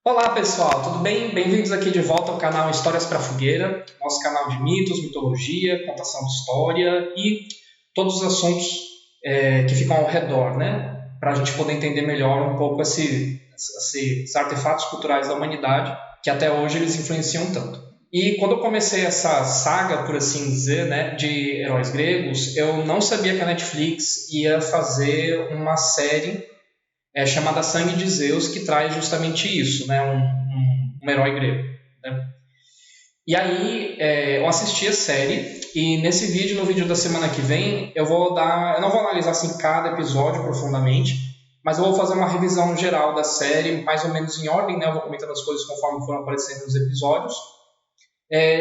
Olá pessoal, tudo bem? Bem-vindos aqui de volta ao canal Histórias para Fogueira, nosso canal de mitos, mitologia, contação de história e todos os assuntos que ficam ao redor, né? Para a gente poder entender melhor um pouco esses artefatos culturais da humanidade que até hoje eles influenciam tanto. E quando eu comecei essa saga, por assim dizer, né, de heróis gregos, eu não sabia que a Netflix ia fazer uma série chamada Sangue de Zeus, que traz justamente isso, né? Um herói grego. Né? E aí eu assisti a série, e no vídeo da semana que vem, eu não vou analisar assim, cada episódio profundamente, mas eu vou fazer uma revisão geral da série, mais ou menos em ordem, né? Eu vou comentando as coisas conforme foram aparecendo nos episódios.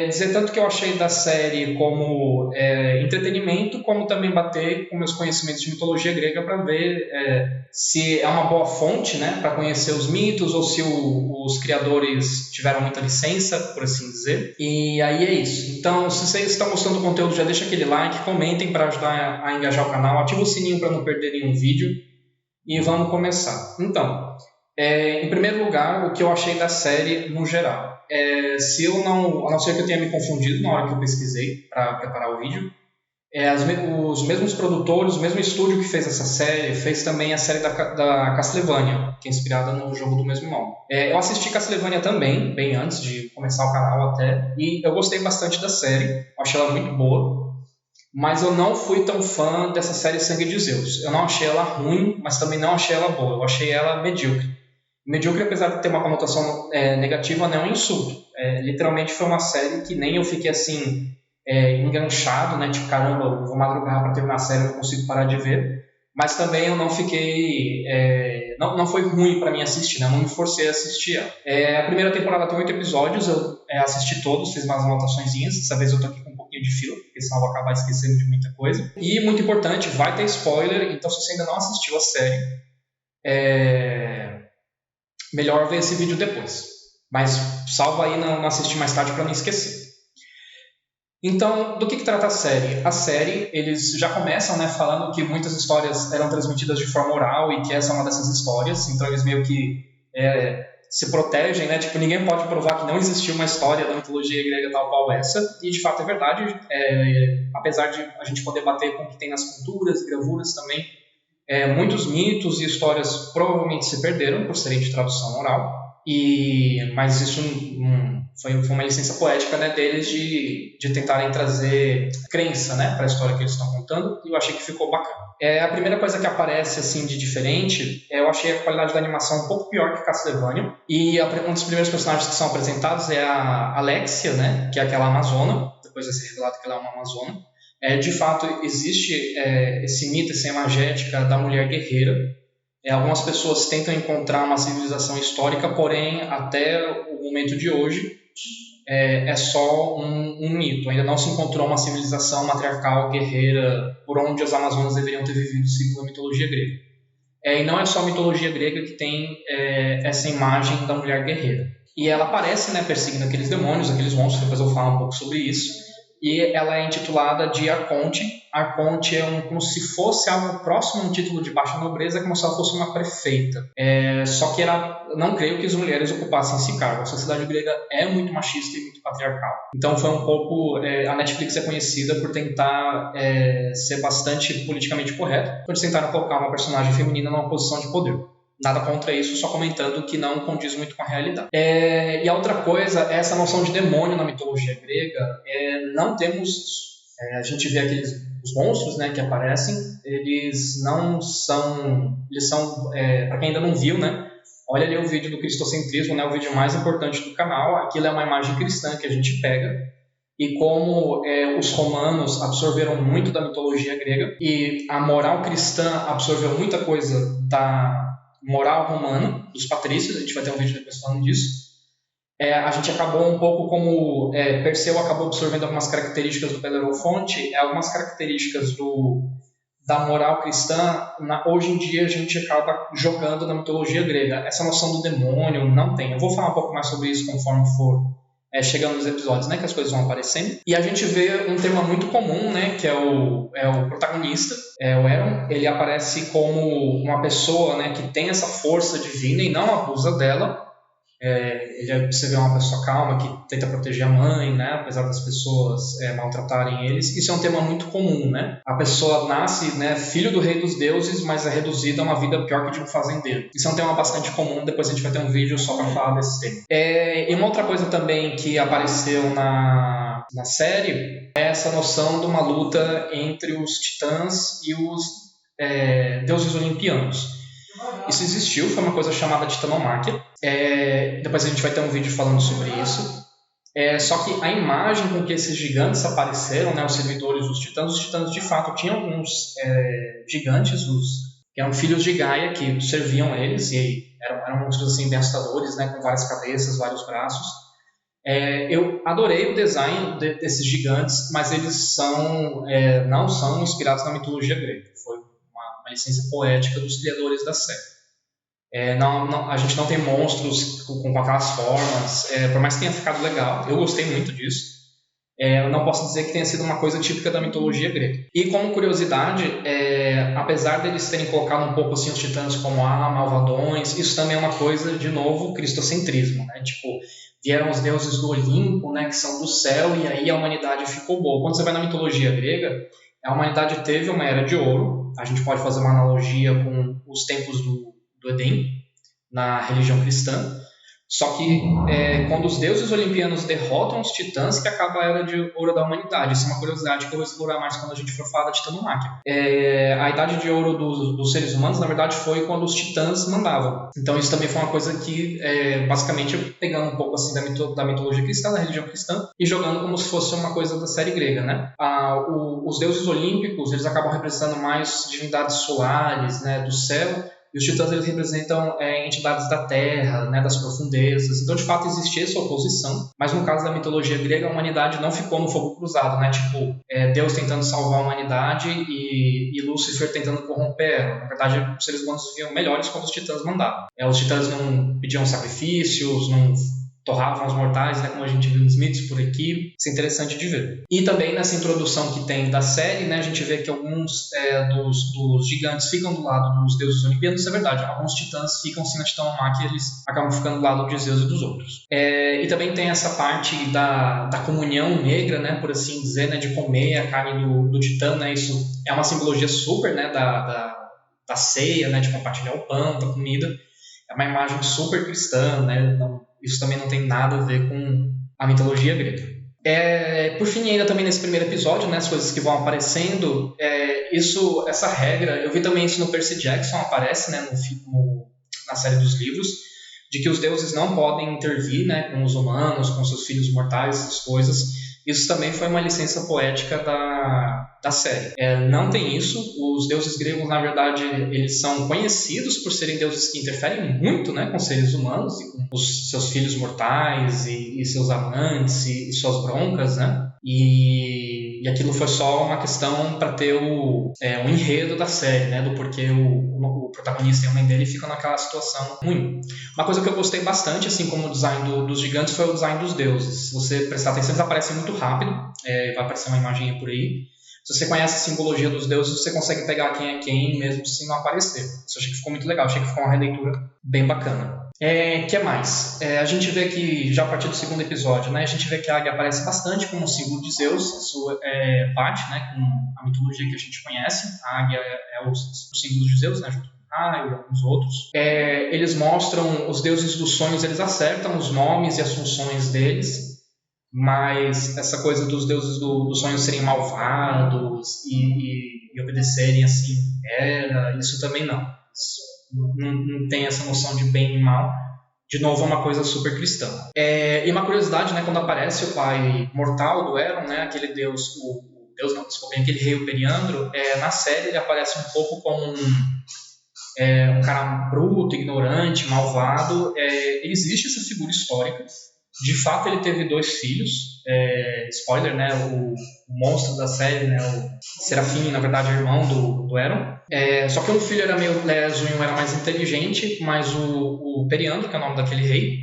Dizer tanto que eu achei da série como entretenimento, como também bater com meus conhecimentos de mitologia grega para ver se é uma boa fonte, né, para conhecer os mitos ou se os criadores tiveram muita licença, por assim dizer. E aí é isso. Então, se vocês estão gostando do conteúdo, já deixa aquele like, comentem para ajudar a engajar o canal, ativa o sininho para não perder nenhum vídeo e vamos começar. Então, em primeiro lugar, o que eu achei da série no geral. A não ser que eu tenha me confundido na hora que eu pesquisei para preparar o vídeo, os mesmos produtores, o mesmo estúdio que fez essa série, fez também a série da Castlevania, que é inspirada no jogo do mesmo nome. Eu assisti Castlevania também, bem antes de começar o canal até, e eu gostei bastante da série, achei ela muito boa, mas eu não fui tão fã dessa série Sangue de Zeus. Eu não achei ela ruim, mas também não achei ela boa, eu achei ela medíocre. Medíocre, apesar de ter uma conotação negativa, não é um insulto. Literalmente foi uma série que nem eu fiquei assim enganchado, né? Tipo, caramba, eu vou madrugar para terminar a série, eu não consigo parar de ver. Mas também eu não fiquei... não foi ruim para mim assistir, né? Eu não me forcei a assistir ela. A primeira temporada tem 8 episódios, eu assisti todos, fiz umas anotaçõezinhas. Dessa vez eu tô aqui com um pouquinho de fila, porque senão eu vou acabar esquecendo de muita coisa. E, muito importante, vai ter spoiler, então se você ainda não assistiu a série... melhor ver esse vídeo depois. Mas salva aí não assistir mais tarde para não esquecer. Então, do que trata a série? A série, eles já começam, né, falando que muitas histórias eram transmitidas de forma oral e que essa é uma dessas histórias. Então, eles meio que se protegem, né? Tipo, ninguém pode provar que não existiu uma história da mitologia grega tal qual essa. E, de fato, é verdade. Apesar de a gente poder bater com o que tem nas culturas e gravuras também, muitos mitos e histórias provavelmente se perderam por serem de tradução oral, mas isso foi uma licença poética, né, deles de tentarem trazer crença, né, para a história que eles estão contando, e eu achei que ficou bacana. A primeira coisa que aparece assim, de diferente, eu achei a qualidade da animação um pouco pior que Castlevania, e um dos primeiros personagens que são apresentados é a Alexia, né, que é aquela amazona, depois vai ser revelado que ela é uma amazona. De fato, existe esse mito, essa imagética da mulher guerreira. Algumas pessoas tentam encontrar uma civilização histórica, porém, até o momento de hoje, é só um mito. Ainda não se encontrou uma civilização matriarcal guerreira por onde as Amazonas deveriam ter vivido segundo a mitologia grega. E não é só a mitologia grega que tem essa imagem da mulher guerreira. E ela aparece, né, perseguindo aqueles demônios, aqueles monstros, depois eu vou falar um pouco sobre isso. E ela é intitulada de Arconte. Arconte é como se fosse algo próximo a um título de baixa nobreza, como se ela fosse uma prefeita. Só que não creio que as mulheres ocupassem esse cargo. A sociedade grega é muito machista e muito patriarcal. Então foi um pouco... a Netflix é conhecida por tentar ser bastante politicamente correta, por tentar colocar uma personagem feminina numa posição de poder. Nada contra isso, só comentando que não condiz muito com a realidade. E a outra coisa é essa noção de demônio na mitologia grega. Não temos... a gente vê os monstros, né, que aparecem, eles não são... Eles são, para quem ainda não viu, né, olha ali o vídeo do cristocentrismo, né, o vídeo mais importante do canal. Aquilo é uma imagem cristã que a gente pega. E como os romanos absorveram muito da mitologia grega, e a moral cristã absorveu muita coisa da moral romana, dos patrícios, a gente vai ter um vídeo depois falando disso, a gente acabou um pouco como Perseu acabou absorvendo algumas características do Belerofonte, algumas características da moral cristã, hoje em dia a gente acaba jogando na mitologia grega. Essa noção do demônio não tem. Eu vou falar um pouco mais sobre isso conforme for chegando nos episódios, né, que as coisas vão aparecendo. E a gente vê um tema muito comum, né, que é o protagonista, o Eron. Ele aparece como uma pessoa, né, que tem essa força divina e não abusa dela, Você vê uma pessoa calma que tenta proteger a mãe, né, apesar das pessoas maltratarem eles. Isso é um tema muito comum, né? A pessoa nasce, né, filho do rei dos deuses, mas é reduzida a uma vida pior que de um fazendeiro. Isso é um tema bastante comum, depois a gente vai ter um vídeo só para falar desse tema. E uma outra coisa também que apareceu na série é essa noção de uma luta entre os titãs e os deuses olimpianos. Isso existiu, foi uma coisa chamada titanomáquia. Depois a gente vai ter um vídeo falando sobre isso. Só que a imagem com que esses gigantes apareceram, né, os servidores dos titãs, os titãs de fato tinham alguns gigantes, que eram filhos de Gaia, que serviam eles, e eram monstros assim, bem assustadores, né, com várias cabeças, vários braços. Eu adorei o design desses gigantes, mas eles não são inspirados na mitologia grega. Foi uma licença poética dos criadores da série. A gente não tem monstros com aquelas formas, por mais que tenha ficado legal, eu gostei muito disso. Eu não posso dizer que tenha sido uma coisa típica da mitologia grega. E como curiosidade, apesar deles terem colocado um pouco assim os titãs como malvadões, isso também é uma coisa, de novo, cristocentrismo, né? Tipo, vieram os deuses do Olimpo, né, que são do céu, e aí a humanidade ficou boa. Quando você vai na mitologia grega, a humanidade teve uma era de ouro. A gente pode fazer uma analogia com os tempos do Éden, na religião cristã. Só que quando os deuses olimpianos derrotam os titãs, que acaba a era de ouro da humanidade. Isso é uma curiosidade que eu vou explorar mais quando a gente for falar da titanomáquia. A idade de ouro dos seres humanos, na verdade, foi quando os titãs mandavam. Então isso também foi uma coisa que, basicamente, pegando um pouco assim da mitologia cristã, da religião cristã, e jogando como se fosse uma coisa da série grega, né? Os deuses olímpicos, eles acabam representando mais divindades solares, né, do céu. E os titãs, eles representam entidades da terra, né, das profundezas. Então, de fato, existia essa oposição. Mas no caso da mitologia grega, a humanidade não ficou no fogo cruzado, né? Tipo, Deus tentando salvar a humanidade e Lúcifer tentando corromper ela. Na verdade, os seres humanos viviam melhores quando os titãs mandavam. Os titãs não pediam sacrifícios, não torravam os mortais, né, como a gente viu nos mitos por aqui. Isso é interessante de ver. E também nessa introdução que tem da série, né, a gente vê que alguns dos gigantes ficam do lado dos deuses olimpianos. Isso é verdade, alguns titãs ficam sim na titanomáquia, e eles acabam ficando do lado de Zeus e dos outros. E também tem essa parte da comunhão negra, né, por assim dizer, né, de comer a carne do titã, né. Isso é uma simbologia super, né, da ceia, né, de compartilhar o pão, da comida. É uma imagem super cristã, né. Isso também não tem nada a ver com a mitologia grega. Por fim, ainda também nesse primeiro episódio, né, as coisas que vão aparecendo, essa regra, eu vi também isso no Percy Jackson, aparece, né, na série dos livros, de que os deuses não podem intervir, né, com os humanos, com seus filhos mortais, essas coisas. Isso também foi uma licença poética da série. Não tem isso. Os deuses gregos, na verdade, eles são conhecidos por serem deuses que interferem muito, né, com seres humanos e com os seus filhos mortais e seus amantes e suas broncas, né? E aquilo foi só uma questão para ter um enredo da série, né, do porquê o protagonista e a mãe dele ficam naquela situação ruim. Uma coisa que eu gostei bastante, assim como o design dos gigantes, foi o design dos deuses. Se você prestar atenção, eles aparecem muito rápido, vai aparecer uma imagem por aí. Se você conhece a simbologia dos deuses, você consegue pegar quem é quem, mesmo se não aparecer. Isso eu achei que ficou muito legal, achei que ficou uma releitura bem bacana. Que mais? A gente vê que, já a partir do segundo episódio, né, a gente vê que a águia aparece bastante como um símbolo de Zeus. Isso bate, né, com a mitologia que a gente conhece. A águia é o símbolo de Zeus, né, junto com o raio e alguns outros. Eles mostram os deuses dos sonhos, eles acertam os nomes e as funções deles, mas essa coisa dos deuses dos sonhos serem malvados e obedecerem assim, isso também não. Não tem essa noção de bem e mal. De novo, é uma coisa super cristã. E uma curiosidade, né, quando aparece o pai mortal do Eron, né, aquele deus, aquele rei, o Periandro, na série ele aparece um pouco como um cara bruto, ignorante, malvado. Existe essa figura histórica. De fato, ele teve 2 filhos. Spoiler, né? O monstro da série, né? O Serafim, na verdade, é irmão do Eron. Só que um filho era meio leso e um era mais inteligente, mas o Periandro, que é o nome daquele rei,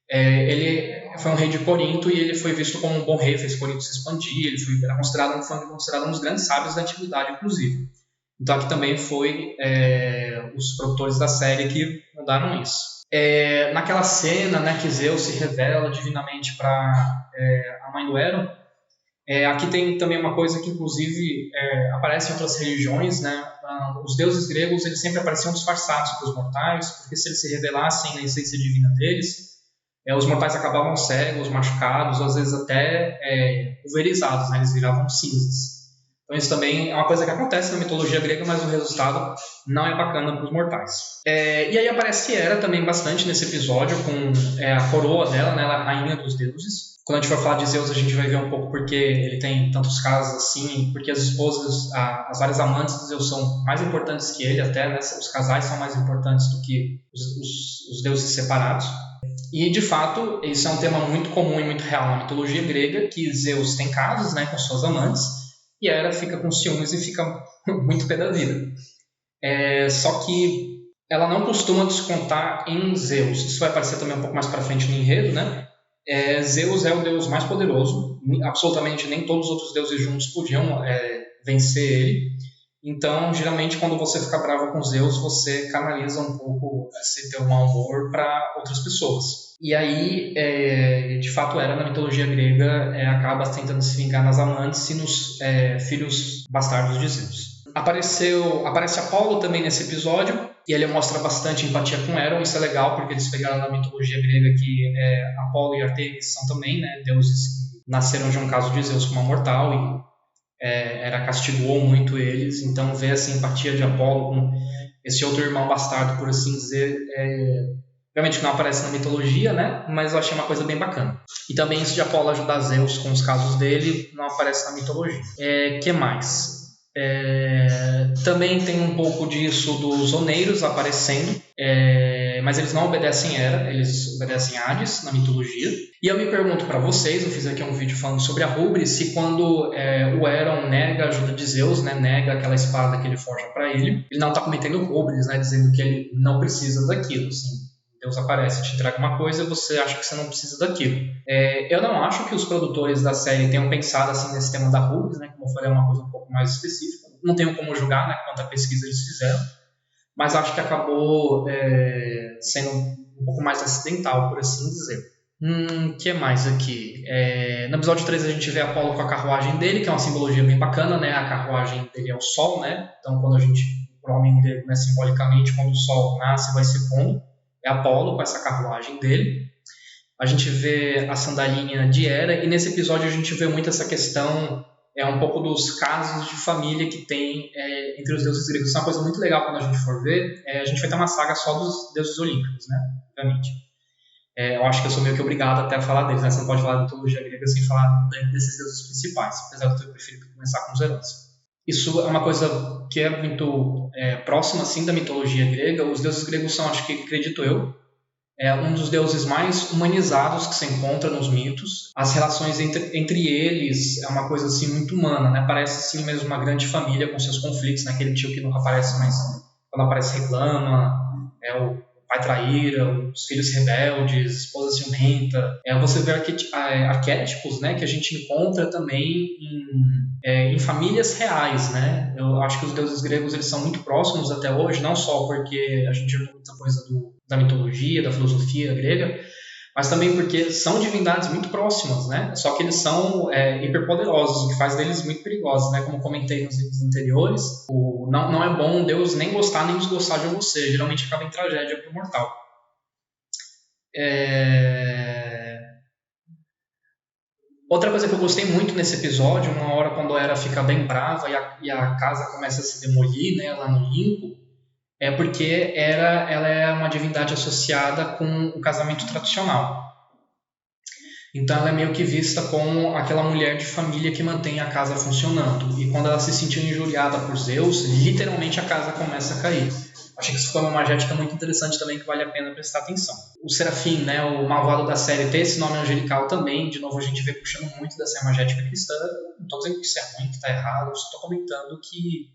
ele foi um rei de Corinto e ele foi visto como um bom rei, fez Corinto se expandir, ele foi considerado um dos grandes sábios da antiguidade, inclusive. Então aqui também foi os produtores da série que mudaram isso. Naquela cena, né, que Zeus se revela divinamente para a mãe do Hera, aqui tem também uma coisa que, inclusive, aparece em outras religiões, né? Os deuses gregos eles sempre apareciam disfarçados para os mortais, porque se eles se revelassem na essência divina deles, os mortais acabavam cegos, machucados, ou às vezes até pulverizados, né? Eles viravam cinzas. Então isso também é uma coisa que acontece na mitologia grega, mas o resultado não é bacana para os mortais. E aí aparece Hera também bastante nesse episódio, com a coroa dela, né? Ela é a rainha dos deuses. Quando a gente for falar de Zeus, a gente vai ver um pouco porque ele tem tantos casos assim, porque as esposas, as várias amantes de Zeus são mais importantes que ele até, né? Os casais são mais importantes do que os deuses separados. E, de fato, isso é um tema muito comum e muito real na mitologia grega, que Zeus tem casos, né, com suas amantes, e Hera fica com ciúmes e fica muito pé da vida. Só que ela não costuma descontar em Zeus. Isso vai aparecer também um pouco mais para frente no enredo, né? Zeus é o deus mais poderoso. Absolutamente nem todos os outros deuses juntos podiam vencer ele. Então, geralmente, quando você fica bravo com Zeus, você canaliza um pouco esse teu mau humor para outras pessoas. E aí, de fato, Hera, na mitologia grega, acaba tentando se vingar nas amantes e nos filhos bastardos de Zeus. Aparece Apolo também nesse episódio, e ele mostra bastante empatia com Hera. Isso é legal, porque eles pegaram na mitologia grega que Apolo e Artemis são também, né, deuses que nasceram de um caso de Zeus com uma mortal, e Hera castigou muito eles. Então ver essa empatia de Apolo com esse outro irmão bastardo, por assim dizer, realmente não aparece na mitologia, né? Mas eu achei uma coisa bem bacana. E também isso de Apolo ajudar Zeus com os casos dele não aparece na mitologia. Que mais? Também tem um pouco disso dos oneiros aparecendo, mas eles não obedecem Hera, eles obedecem Hades na mitologia. E eu me pergunto para vocês, eu fiz aqui um vídeo falando sobre a Rubris, se quando o Hera nega a ajuda de Zeus, né, nega aquela espada que ele forja para ele não está cometendo Rubris, né, dizendo que ele não precisa daquilo. Assim, Deus aparece e te entrega uma coisa e você acha que você não precisa daquilo. Eu não acho que os produtores da série tenham pensado assim nesse tema da Rubris, né, como eu falei, é uma coisa um pouco mais específica. Não tenho como julgar, né, quanta pesquisa eles fizeram, mas acho que acabou sendo um pouco mais acidental, por assim dizer. Que mais aqui? No episódio 3 a gente vê Apolo com a carruagem dele, que é uma simbologia bem bacana, né? A carruagem dele é o Sol, né? Então quando a gente, para o homem grego, né, simbolicamente, quando o Sol nasce vai se pondo, é Apolo com essa carruagem dele. A gente vê a sandalinha de Hera, e nesse episódio a gente vê muito essa questão, um pouco dos casos de família que tem entre os deuses gregos. Isso é uma coisa muito legal quando a gente for ver. A gente vai ter uma saga só dos deuses olímpicos, né? Obviamente. Eu acho que eu sou meio que obrigado até a falar deles, né? Você não pode falar da mitologia grega sem falar desses deuses principais, apesar de eu preferir começar com os heróis. Isso é uma coisa que é muito próxima assim, da mitologia grega. Os deuses gregos são, acho que, acredito eu, um dos deuses mais humanizados que se encontra nos mitos. As relações entre eles é uma coisa assim, muito humana, né? Parece assim, mesmo uma grande família com seus conflitos, né? Aquele tio que nunca aparece, mas quando aparece reclama, o pai traíra, os filhos rebeldes, esposa ciumenta. Você vê arquétipos, né, que a gente encontra também em famílias reais, né? Eu acho que os deuses gregos eles são muito próximos até hoje, não só porque a gente viu muita coisa da mitologia, da filosofia grega, mas também porque são divindades muito próximas, né? Só que eles são hiperpoderosos, o que faz deles muito perigosos, né? Como comentei nos vídeos anteriores, não é bom Deus nem gostar nem desgostar de você, geralmente acaba em tragédia para o mortal. Outra coisa que eu gostei muito nesse episódio, uma hora quando a Hera fica bem brava e a casa começa a se demolir, né, lá no Limpo, porque ela é uma divindade associada com o casamento tradicional. Então ela é meio que vista como aquela mulher de família que mantém a casa funcionando. E quando ela se sentiu injuriada por Zeus, literalmente a casa começa a cair. Achei que isso foi uma magética muito interessante também, que vale a pena prestar atenção. O Serafim, né, o malvado da série, ter esse nome angelical também, de novo a gente vê puxando muito dessa magética cristã. Não estou dizendo que isso é ruim, que está errado, só estou comentando que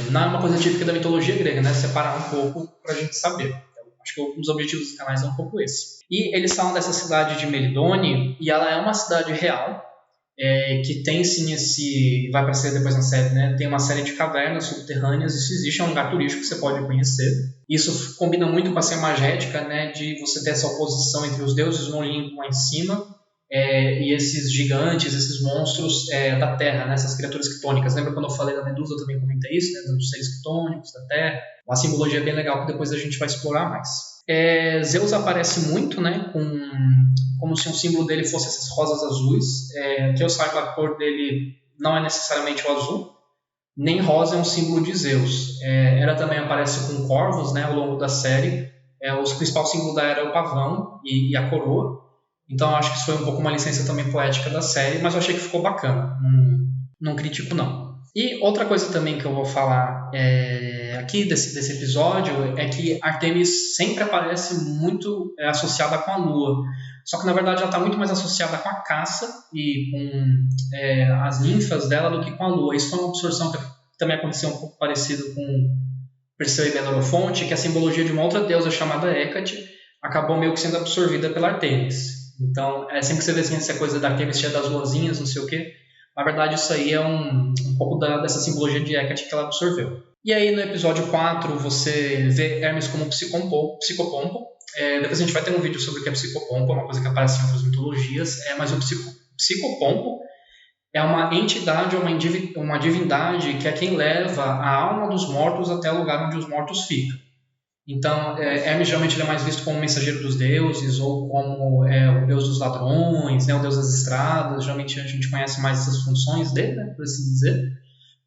não é uma coisa típica da mitologia grega, né? Separar um pouco para a gente saber. Então, acho que um dos objetivos dos canais é um pouco esse. E eles falam dessa cidade de Melidone, e ela é uma cidade real. que tem sim vai aparecer depois na série, né? Tem uma série de cavernas subterrâneas, isso existe, é um lugar turístico que você pode conhecer. Isso combina muito com a cena magética, né? De você ter essa oposição entre os deuses no Olimpo lá em cima e esses gigantes, esses monstros da Terra, né? Essas criaturas quitônicas. Lembra quando eu falei da Medusa, eu também comentei isso, né? Dos seres quitônicos, da Terra. Uma simbologia bem legal que depois a gente vai explorar mais. Zeus aparece muito, né? Como se um símbolo dele fosse essas rosas azuis. Que eu saiba, a cor dele não é necessariamente o azul, nem rosa é um símbolo de Zeus. Hera também aparece com corvos, né, ao longo da série. O principal símbolo da Hera é o pavão e a coroa. Então eu acho que isso foi um pouco uma licença também poética da série, mas eu achei que ficou bacana. Não critico, não. E outra coisa também que eu vou falar aqui desse episódio é que Artemis sempre aparece muito associada com a Lua. Só que, na verdade, ela está muito mais associada com a caça e com as ninfas dela do que com a Lua. Isso foi uma absorção que também aconteceu um pouco parecido com Perseu e Belorofonte, que a simbologia de uma outra deusa chamada Hécate acabou meio que sendo absorvida pela Artemis. Então, sempre que você vê assim, essa coisa da Artemis cheia das luazinhas, não sei o quê, na verdade isso aí é um pouco dessa simbologia de Hécate que ela absorveu. E aí no episódio 4 você vê Hermes como psicopompo. Depois a gente vai ter um vídeo sobre o que é psicopompo, é uma coisa que aparece em outras mitologias, mas o psicopompo é uma entidade, uma divindade que é quem leva a alma dos mortos até o lugar onde os mortos ficam. Então, Hermes geralmente ele é mais visto como o mensageiro dos deuses ou como o deus dos ladrões, né, o deus das estradas. Geralmente a gente conhece mais essas funções dele, né, por assim dizer.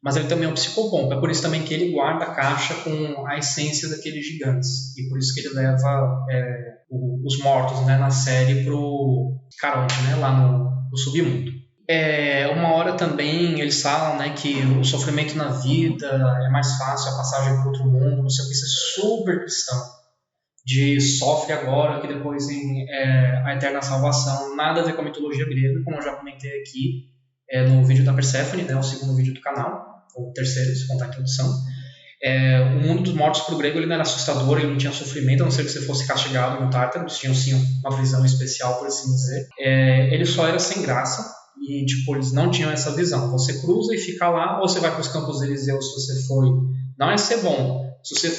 Mas ele também é um psicopompo. É por isso também que ele guarda a caixa com a essência daqueles gigantes. E por isso que ele leva os mortos, né, na série para o Caronte, né, lá no submundo. Uma hora também eles falam, né, que o sofrimento na vida é mais fácil, a passagem para outro mundo, não sei o que, isso é super cristão. De sofre agora, que depois vem a eterna salvação. Nada a ver com a mitologia grega, como eu já comentei aqui no vídeo da Perséfone, né, o segundo vídeo do canal, ou o terceiro, se contar a introdução. O mundo dos mortos para o grego ele não era assustador, ele não tinha sofrimento, a não ser que você fosse castigado no Tártaro, eles tinham sim uma visão especial, por assim dizer. Ele só era sem graça. E, eles não tinham essa visão. Você cruza e fica lá, ou você vai para os Campos Elíseos se você foi. Não é ser bom. Se você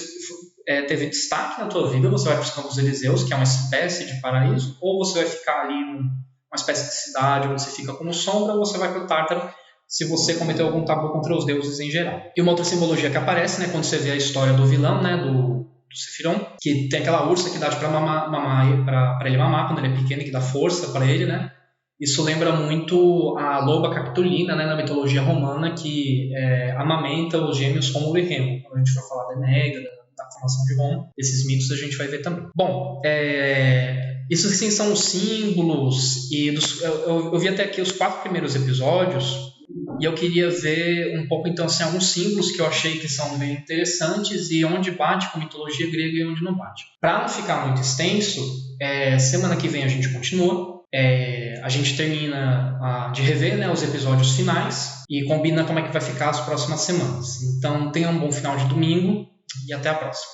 teve destaque na tua vida, você vai para os Campos Elíseos, que é uma espécie de paraíso, ou você vai ficar ali numa espécie de cidade onde você fica como sombra, ou você vai para o Tártaro se você cometeu algum tabu contra os deuses em geral. E uma outra simbologia que aparece, né, quando você vê a história do vilão, né, do Sephiron, que tem aquela ursa que dá para ele mamar quando ele é pequeno, que dá força para ele, né? Isso lembra muito a loba Capitolina, né, na mitologia romana, que amamenta os gêmeos Rômulo e Remo. Quando a gente for falar da Enéida, da formação de Roma, esses mitos a gente vai ver também. Bom, isso sim são os símbolos, e eu vi até aqui os 4 primeiros episódios, e eu queria ver um pouco, então, assim, alguns símbolos que eu achei que são bem interessantes e onde bate com a mitologia grega e onde não bate. Para não ficar muito extenso, semana que vem a gente continua. A gente termina de rever, né, os episódios finais e combina como é que vai ficar as próximas semanas. Então tenha um bom final de domingo e até a próxima.